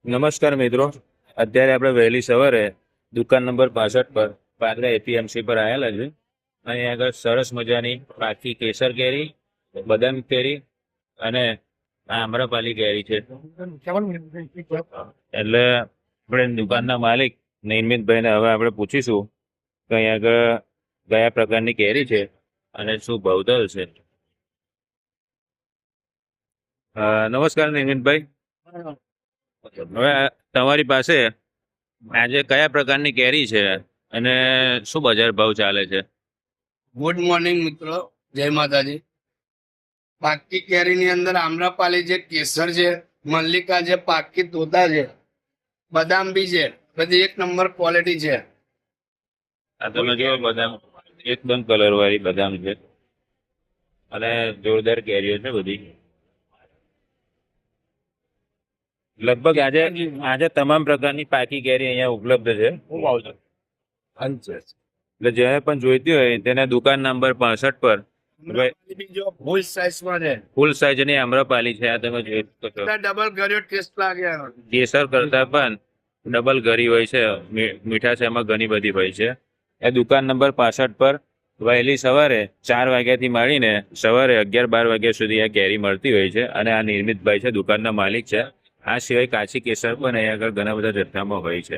નમસ્કાર મિત્રો, અત્યારે આપણે વહેલી સવારે દુકાન નંબર 65 પર પાદરા એપીએમસી પર આવેલા છે. અહીં આગળ સરસ મજાની પાકી કેસર કેરી, બદામ કેરી અને આમ્રપાલી કેરી છે. એટલે આપણે દુકાનના માલિક નિર્મિતભાઈને હવે આપણે પૂછીશું કે અહીં આગળ કયા પ્રકારની કેરી છે અને શું ભાવતાલ છે. નમસ્કાર નિર્મિતભાઈ, હવે તમારી પાસે આજે કયા પ્રકારની કેરી છે અને શું બજાર ભાવ ચાલે છે? ગુડ મોર્નિંગ મિત્રો, જય માતાજી. પાકી કેરીની અંદર આમ્રપાલી છે, કેસર છે, મલ્લિકા છે, પાકી તોતા છે, બદામ બી છે. બધી એક નંબર ક્વોલિટી છે. આ તમે જો બદામ એકદમ કલર વાળી બદામ છે અને જોરદાર કેરીઓ છે બધી. લગભગ આજે આજે તમામ પ્રકારની પાકી કેરી અહીંયા ઉપલબ્ધ છે. એટલે જેને પણ જોઈતી હોય તેને દુકાન નંબર 65 પર ફૂલ સાઈઝમાં છે, ફૂલ સાઈઝની આમ્રપાલી છે. આ તમે જોઈ શકો છો. ડબલ કર્યો ટેસ્ટ લાગે. કેસર કરતા પણ ડબલ ગરી હોય છે, મીઠાશ એમાં ઘણી બધી હોય છે. એ દુકાન નંબર 65 પર વહેલી સવારે 4 વાગ્યાથી માંડીને સવારે 11-12 વાગ્યા સુધી આ કેરી મળતી હોય છે. અને આ નિર્મિતભાઈ છે, દુકાનના માલિક છે. આ સિવાય કાચી કેસર પણ અહીંયા આગળ ઘણા બધા જથ્થામાં હોય છે.